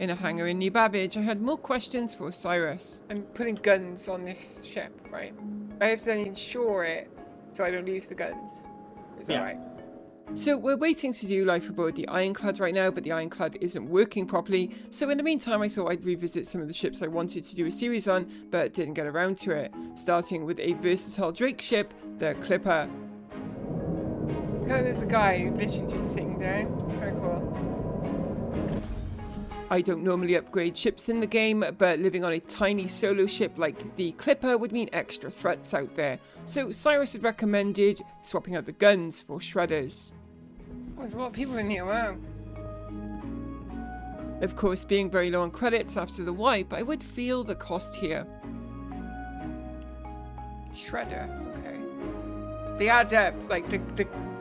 In a hangar in New Babbage, I had more questions for Cyrus. I'm putting guns on this ship, right? I have to then insure it so I don't lose the guns. Is that right? So we're waiting to do life aboard the Ironclad right now, but the Ironclad isn't working properly. So in the meantime, I thought I'd revisit some of the ships I wanted to do a series on, but didn't get around to it. Starting with a versatile Drake ship, the Clipper. There's a guy who's literally just sitting down. It's kind of cool. I don't normally upgrade ships in the game, but living on a tiny solo ship like the Clipper would mean extra threats out there. So Cyrus had recommended swapping out the guns for shredders. There's a lot of people in here, wow. Of course, being very low on credits after the wipe, I would feel the cost here. Shredder, okay. They add up, like the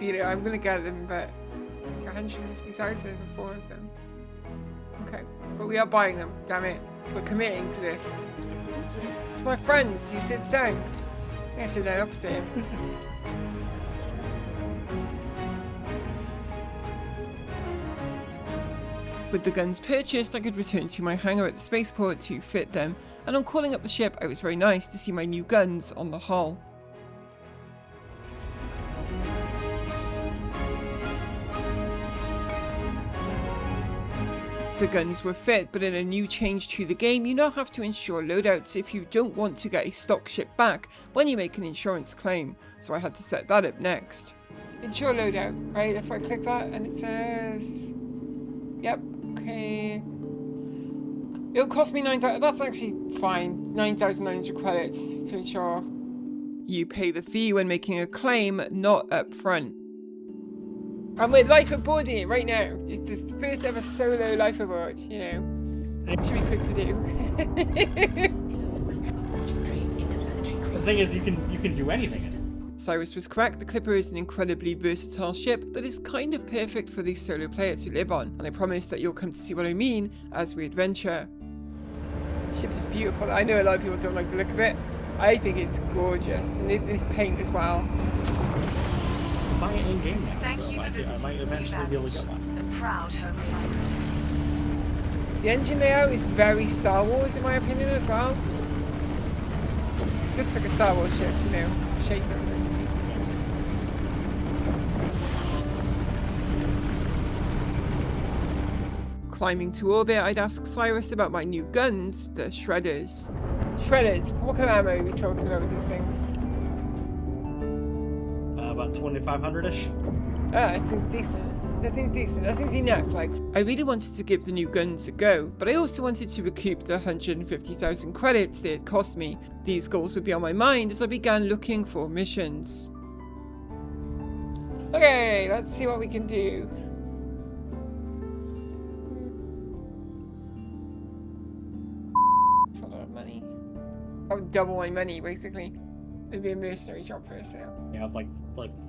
you know, I'm gonna get them, but 150,000 for 4 of them. Okay, but we are buying them, damn it. We're committing to this. It's my friend, he sits down. I'm gonna sit down opposite him. With the guns purchased, I could return to my hangar at the spaceport to fit them, and on calling up the ship, it was very nice to see my new guns on the hull. The guns were fit, but in a new change to the game, you now have to insure loadouts if you don't want to get a stock ship back when you make an insurance claim, so I had to set that up next. Insure loadout, right? That's why I click that, and it says... Yep, okay. It'll cost me 9,000, that's actually fine, 9,900 credits to insure. You pay the fee when making a claim, not up front. And we're life aboarding it right now. It's the first ever solo life aboard, you know. It should be quick to do. The thing is, you can do anything. Cyrus was correct, the Clipper is an incredibly versatile ship that is kind of perfect for the solo player to live on, and I promise that you'll come to see what I mean as we adventure. The ship is beautiful. I know a lot of people don't like the look of it. I think it's gorgeous, and it's paint as well. Buy it in game now. Thank you for visiting. I might eventually be able to get one. The proud home of isnt. The engine layout is very Star Wars in my opinion as well. Looks like a Star Wars ship, you know, shape and everything. Climbing to orbit, I'd ask Cyrus about my new guns, the shredders. Shredders, what kind of ammo are we talking about with these things? About 2,500-ish. That seems decent. That seems decent. That seems enough. Like, I really wanted to give the new guns a go, but I also wanted to recoup the 150,000 credits they had cost me. These goals would be on my mind as I began looking for missions. Okay, let's see what we can do. That's a lot of money. I would double my money, basically. It'd be a mercenary job for us now. Yeah, it's like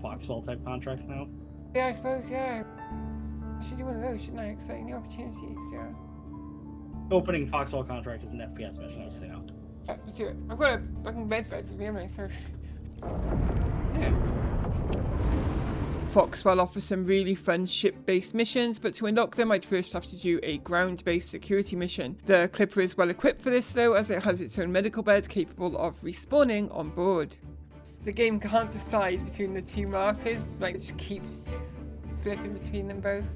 Foxwell type contracts now. Yeah, I suppose, yeah. I should do one of those, shouldn't I? Exciting new opportunities, yeah. Opening Foxwell contract is an FPS mission, just so you know. Right, let's do it. I've got a fucking bed with me, haven't I? So... Yeah. Foxwell offers some really fun ship-based missions, but to unlock them I'd first have to do a ground-based security mission. The Clipper is well equipped for this though, as it has its own medical bed capable of respawning on board. The game can't decide between the two markers, like it just keeps flipping between them both.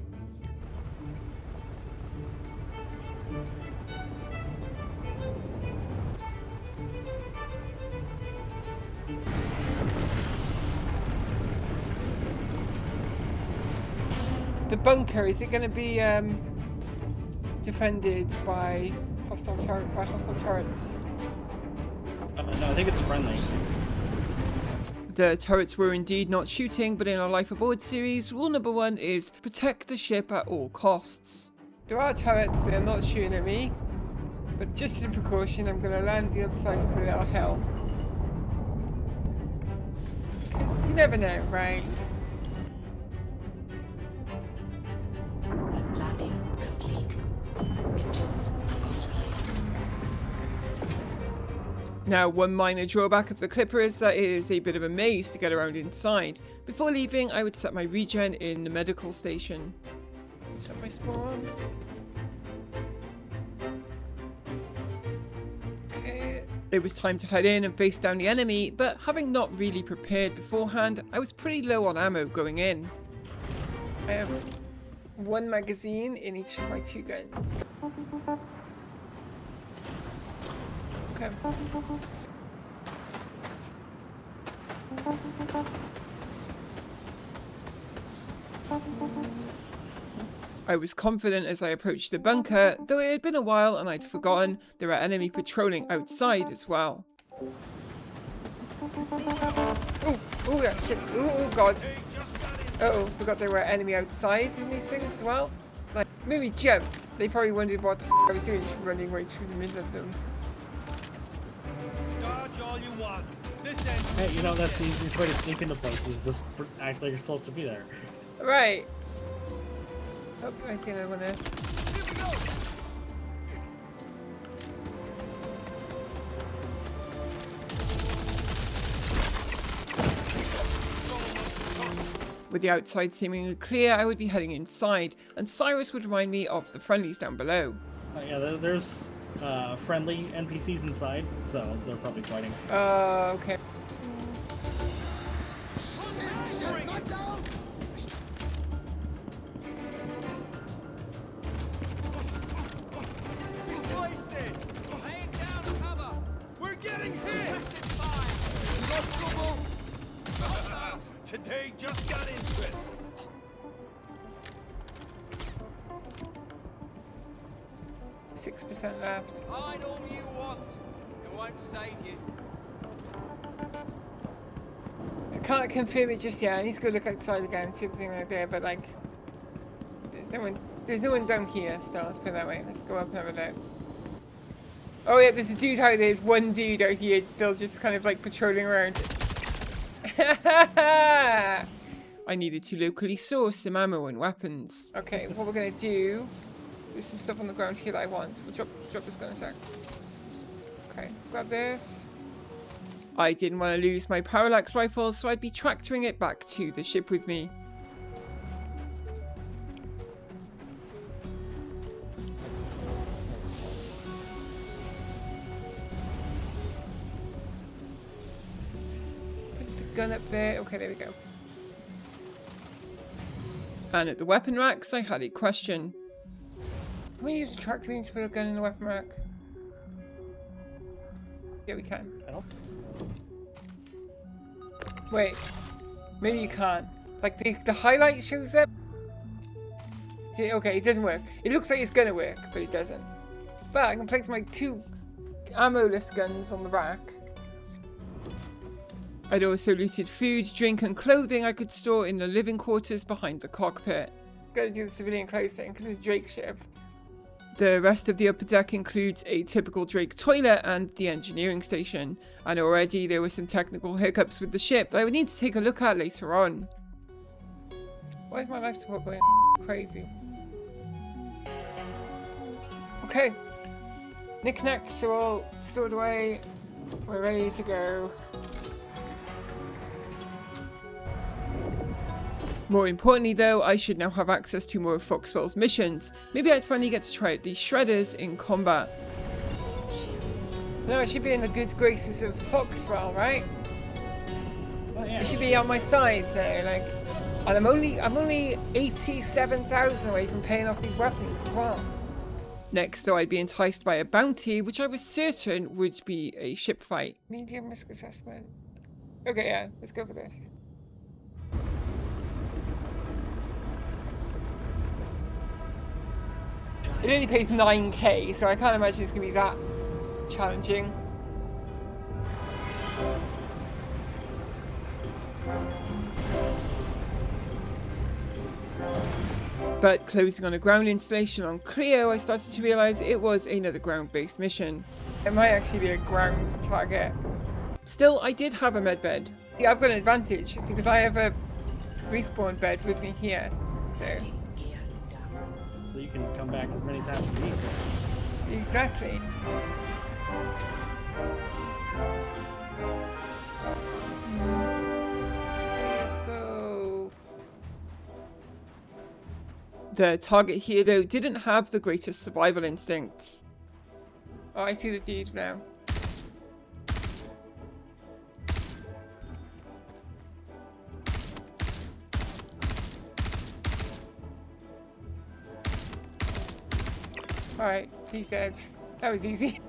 The bunker, is it going to be defended by hostile turrets? No, I think it's friendly. The turrets were indeed not shooting, but in our Life Aboard series, rule number 1 is protect the ship at all costs. There are turrets, they're not shooting at me, but just as a precaution, I'm going to land the other side of the little hill. Because you never know, right? Landing complete. Engines offline. Now, one minor drawback of the Clipper is that it is a bit of a maze to get around inside. Before leaving, I would set my regen in the medical station. Set my spawn. It was time to head in and face down the enemy, but having not really prepared beforehand, I was pretty low on ammo going in. I have one magazine in each of my two guns. Okay. I was confident as I approached the bunker, though it had been a while and I'd forgotten there were enemy patrolling outside as well. Oh, yeah, shit. Oh, God. Uh-oh, forgot there were enemy outside in these things as well. Like, maybe jump. They probably wondered what the f I was doing, just running right through the middle of them. Dodge all you want. This Hey, you know, that's the easiest way to sneak into places. Just act like you're supposed to be there. Right. Oh, I see another one there. With the outside seemingly clear, I would be heading inside, and Cyrus would remind me of the friendlies down below. Yeah, there's friendly NPCs inside, so they're probably fighting. Okay. Today just got into it. 6% left. Hide all you want. It won't save you. I can't confirm it just yet. I need to go look outside again and see if there's anything out there, but like, there's no one down here still, let's put it that way. Let's go up and have a look. Oh yeah, there's a dude out there. There's one dude out here still just kind of like patrolling around. I needed to locally source some ammo and weapons. Okay, what we're gonna do, there's some stuff on the ground here that I want. We'll drop this gun a sec. Okay, grab this. I didn't want to lose my parallax rifle, so I'd be tractoring it back to the ship with me. Put the gun up there. Okay, there we go. And at the weapon racks, I had a question. Can we use a tractor beam to put a gun in the weapon rack? Yeah, we can. Oh. Wait, maybe you can't. Like the highlight shows up. See, okay, it doesn't work. It looks like it's gonna work, but it doesn't. But I can place my two ammo-less guns on the rack. I'd also looted food, drink and clothing I could store in the living quarters behind the cockpit. Gotta do the civilian clothes thing because it's a Drake ship. The rest of the upper deck includes a typical Drake toilet and the engineering station, and already there were some technical hiccups with the ship that I would need to take a look at later on. Why is my life support going crazy? Okay, knickknacks are all stored away, we're ready to go. More importantly though, I should now have access to more of Foxwell's missions. Maybe I'd finally get to try out these shredders in combat. So now I should be in the good graces of Foxwell, right? Oh, yeah. It should be on my side now, like, and I'm only 87,000 away from paying off these weapons as well. Next though, I'd be enticed by a bounty, which I was certain would be a ship fight. Medium risk assessment. Okay, yeah, let's go for this. It only pays 9k, so I can't imagine it's going to be that challenging. But closing on a ground installation on Clio, I started to realise it was another ground-based mission. It might actually be a ground target. Still, I did have a medbed. Yeah, I've got an advantage because I have a respawn bed with me here, so... So you can come back as many times as you need to. Exactly. Let's go. The target here, though, didn't have the greatest survival instincts. Oh, I see the dude now. Alright, he's dead. That was easy.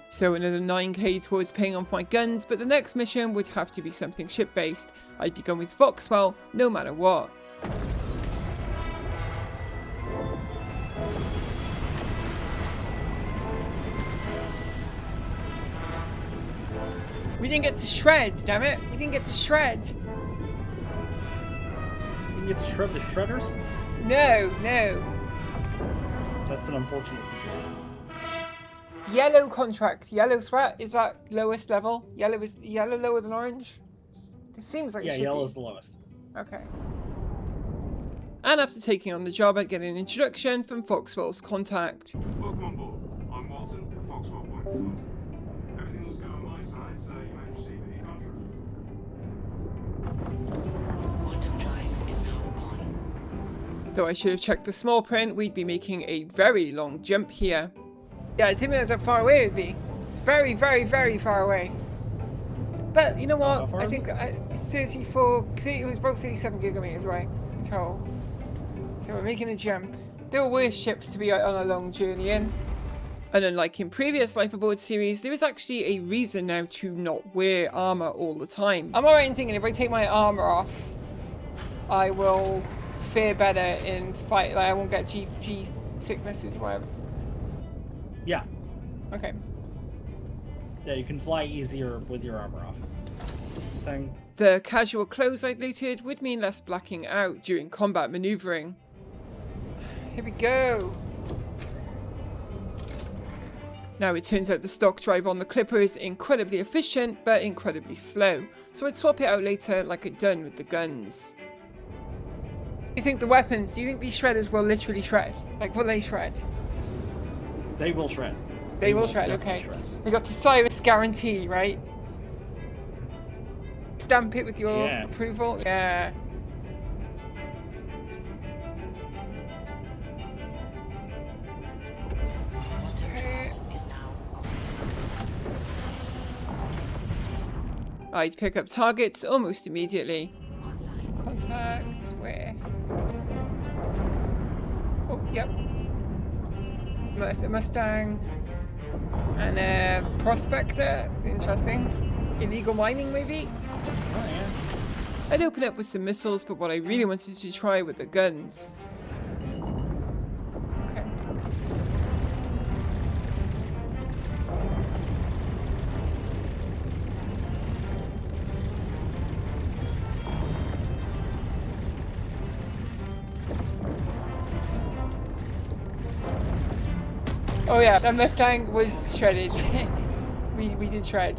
So another 9k towards paying off my guns, but the next mission would have to be something ship-based. I'd be going with Foxwell, no matter what. We didn't get to shred, damn it! We didn't get to shred! You get to shred the shredders? No, no. That's an unfortunate situation. Yellow contract, yellow threat, is that lowest level? Yellow is yellow lower than orange? It seems like it should yellow be. is the lowest. Okay. And after taking on the job, I get an introduction from Foxwell's contact. Welcome on board. I'm Walton, Foxwell Point Pilot. Everything looks good on my side, so you may proceed with your contract. Quantum drive is now on. Though I should have checked the small print, we'd be making a very long jump here. Yeah, I didn't realize how far away it would be. It's very, very, very far away. But you know what? I think it's 34, it was about 37 gigameters away in total. So we're making a jump. There were worse ships to be on a long journey in. And unlike in previous Life Aboard series, there is actually a reason now to not wear armor all the time. I'm alright in thinking if I take my armor off, I will fare better in fight. Like I won't get G sicknesses or whatever. Yeah. Okay. Yeah, you can fly easier with your armor off. Thing. The casual clothes I'd looted would mean less blacking out during combat maneuvering. Here we go. Now it turns out the stock drive on the Clipper is incredibly efficient but incredibly slow, so I'd swap it out later like I'd done with the guns. You think the weapons, do you think these shredders will literally shred? Like will they shred? They will shred. They will shred, okay. We got the Cyrus guarantee, right? Stamp it with your approval? Yeah. Quantum drive is now on. I'd pick up targets almost immediately. Online. Contacts, where? Oh, yep. Mustang. And a Prospector. Interesting. Illegal mining, maybe? Oh, yeah. I'd open up with some missiles, but what I really wanted to try were the guns. Okay. Oh yeah, that Mustang was shredded. we did shred.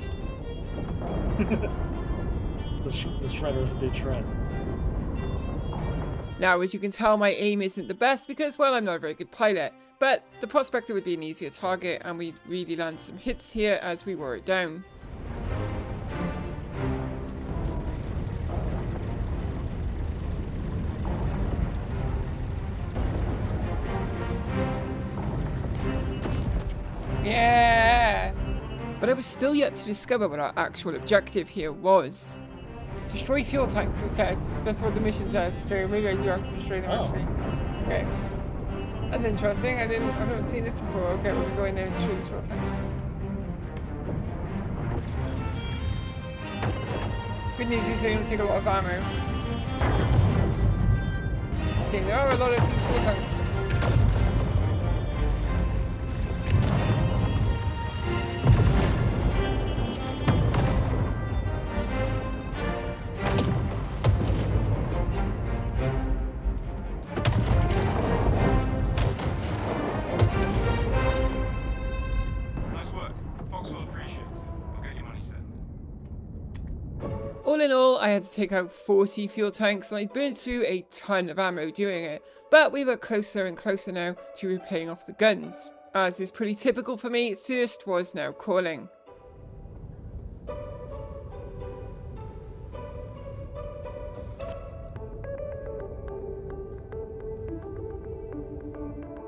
The shredders did shred. Now, as you can tell, my aim isn't the best because, well, I'm not a very good pilot. But the Prospector would be an easier target, and we'd really land some hits here as we wore it down. Yeah! But I was still yet to discover what our actual objective here was. Destroy fuel tanks, it says. That's what the mission says, so maybe I do have to destroy them actually. Okay. That's interesting, I've not seen this before. Okay, we'll go in there and destroy these fuel tanks. Good news is they don't take a lot of ammo. See, there are a lot of these fuel tanks. All in all, I had to take out 40 fuel tanks and I burned through a ton of ammo doing it, but we were closer and closer now to repaying off the guns. As is pretty typical for me, thirst was now calling.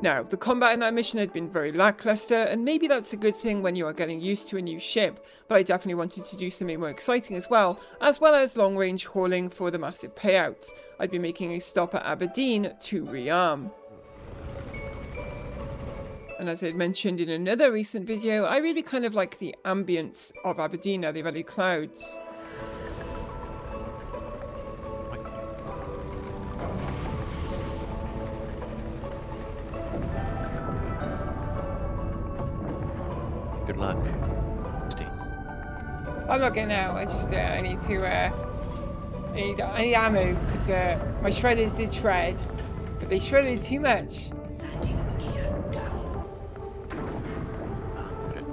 Now, the combat in that mission had been very lackluster, and maybe that's a good thing when you are getting used to a new ship, but I definitely wanted to do something more exciting as well as long-range hauling for the massive payouts. I'd be making a stop at Aberdeen to rearm. And as I mentioned in another recent video, I really kind of like the ambience of Aberdeen now they've added clouds. Good luck, Steve. I'm not getting out. I just I need to I need ammo because my shredders did shred, but they shredded too much. Landing gear down. Good.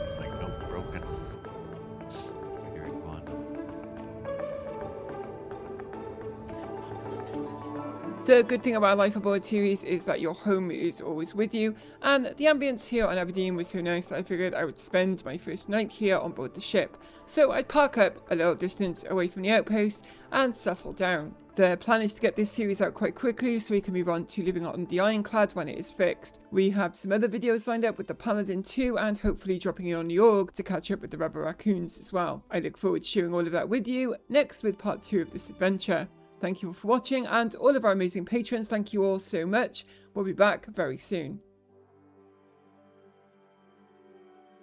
It's like no broken. You're in quantum. The good thing about Life Aboard series is that your home is always with you, and the ambience here on Aberdeen was so nice that I figured I would spend my first night here on board the ship. So I'd park up a little distance away from the outpost and settle down. The plan is to get this series out quite quickly so we can move on to living on the Ironclad when it is fixed. We have some other videos lined up with the Paladin too, and hopefully dropping in on the Org to catch up with the Rubber Raccoons as well. I look forward to sharing all of that with you next with part 2 of this adventure. Thank you all for watching, and all of our amazing patrons, thank you all so much. We'll be back very soon.